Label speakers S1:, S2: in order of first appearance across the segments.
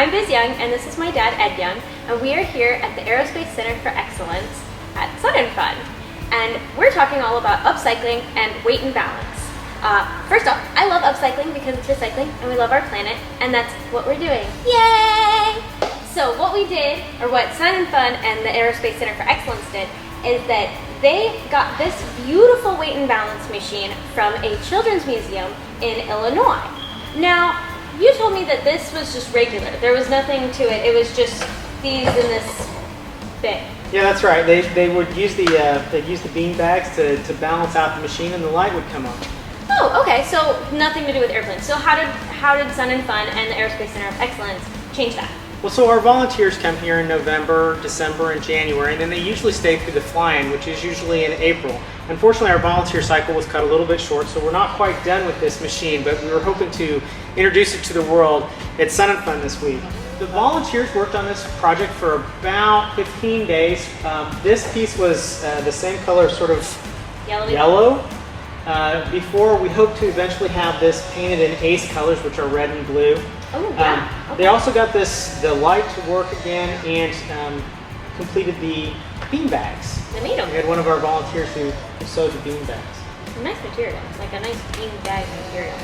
S1: I'm Biz Young, and this is my dad, Ed Young, and we are here at the Aerospace Center for Excellence at Sun and Fun. And we're talking all about upcycling and weight and balance. First off, I love upcycling because it's recycling, and we love our planet, and that's what we're doing. Yay! So what we did, or what Sun and Fun and the Aerospace Center for Excellence did, is that they got this beautiful weight and balance machine from a children's museum in Illinois. Now, you told me that this was just regular. There was nothing to it. It was just these in this bit.
S2: Yeah, that's right. They would use the bean bags to balance out the machine, and the light would come on.
S1: Oh, okay. So nothing to do with airplanes. So how did Sun and Fun and the Aerospace Center of Excellence change that?
S2: Well, so our volunteers come here in November, December, and January, and then they usually stay through the fly-in, which is usually in April. Unfortunately, our volunteer cycle was cut a little bit short, so we're not quite done with this machine, but we were hoping to introduce it to the world at Sun and Fun this week. The volunteers worked on this project for about 15 days. This piece was the same color, sort of yellow. Before, we hope to eventually have this painted in ACE colors, which are red and blue.
S1: Oh, yeah. Okay.
S2: They also got the light to work again and completed the bean bags.
S1: They made them.
S2: We had one of our volunteers who sewed the bean bags.
S1: A nice material, like a nice bean bag material.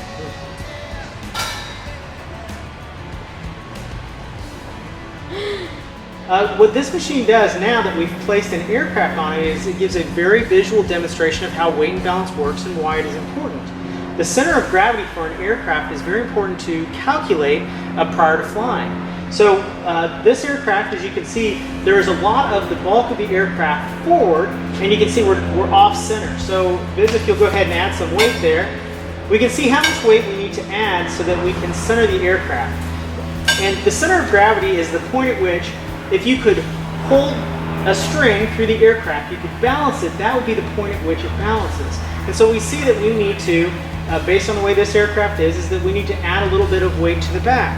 S2: What this machine does now that we've placed an aircraft on it is it gives a very visual demonstration of how weight and balance works and why it is important. The center of gravity for an aircraft is very important to calculate prior to flying. So this aircraft, as you can see, there is a lot of the bulk of the aircraft forward, and you can see we're off center. So Biz, if you'll go ahead and add some weight there, we can see how much weight we need to add so that we can center the aircraft. And the center of gravity is the point at which, if you could hold a string through the aircraft, you could balance it, that would be the point at which it balances. And so we see that we need to, based on the way this aircraft is that we need to add a little bit of weight to the back.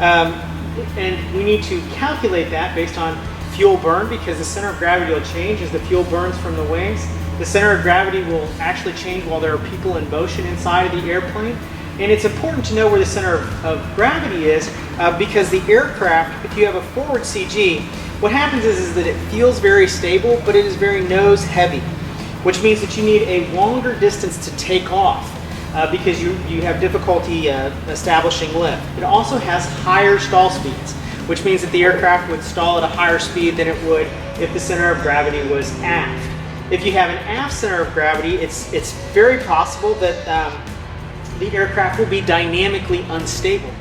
S2: And we need to calculate that based on fuel burn, because the center of gravity will change as the fuel burns from the wings. The center of gravity will actually change while there are people in motion inside of the airplane. And it's important to know where the center of gravity is because the aircraft, if you have a forward CG, what happens is that it feels very stable, but it is very nose heavy, which means that you need a longer distance to take off because you have difficulty establishing lift. It also has higher stall speeds, which means that the aircraft would stall at a higher speed than it would if the center of gravity was aft. If you have an aft center of gravity, it's very possible that the aircraft will be dynamically unstable.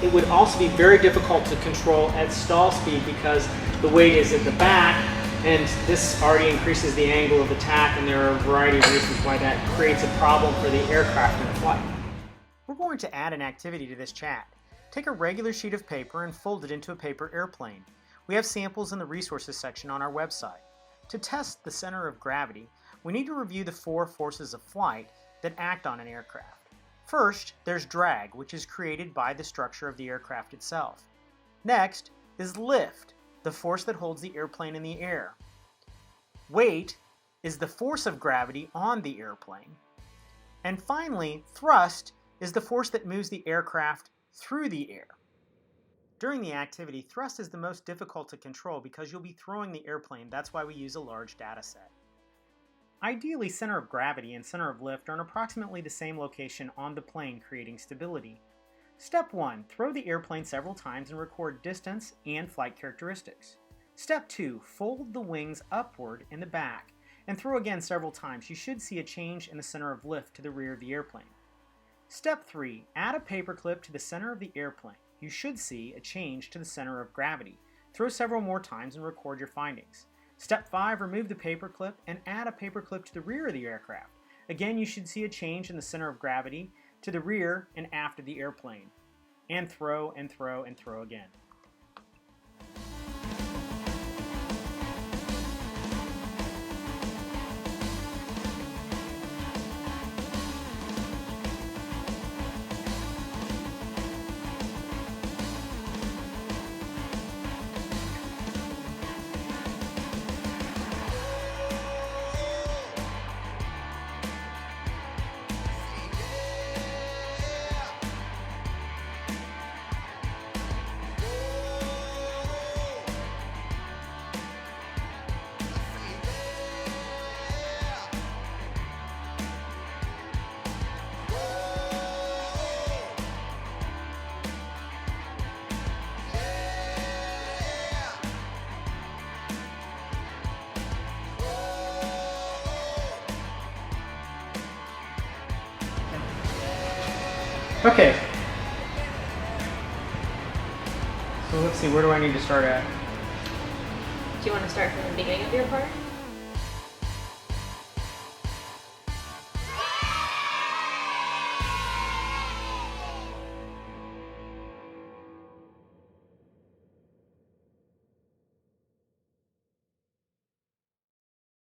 S2: It would also be very difficult to control at stall speed because the weight is at the back, and this already increases the angle of attack, and there are a variety of reasons why that creates a problem for the aircraft in flight. We're going to add an activity to this chat. Take a regular sheet of paper and fold it into a paper airplane. We have samples in the resources section on our website. To test the center of gravity, we need to review the 4 forces of flight that act on an aircraft. First, there's drag, which is created by the structure of the aircraft itself. Next is lift, the force that holds the airplane in the air. Weight is the force of gravity on the airplane. And finally, thrust is the force that moves the aircraft through the air. During the activity, thrust is the most difficult to control because you'll be throwing the airplane. That's why we use a large data set. Ideally, center of gravity and center of lift are in approximately the same location on the plane, creating stability. Step 1. Throw the airplane several times and record distance and flight characteristics. Step 2. Fold the wings upward in the back and throw again several times. You should see a change in the center of lift to the rear of the airplane. Step 3. Add a paperclip to the center of the airplane. You should see a change to the center of gravity. Throw several more times and record your findings. Step 5, remove the paperclip and add a paperclip to the rear of the aircraft. Again, you should see a change in the center of gravity to the rear and aft of the airplane. And throw and throw and throw again. Okay. So let's see, where do I need to start at?
S1: Do you want to start from the beginning of your part?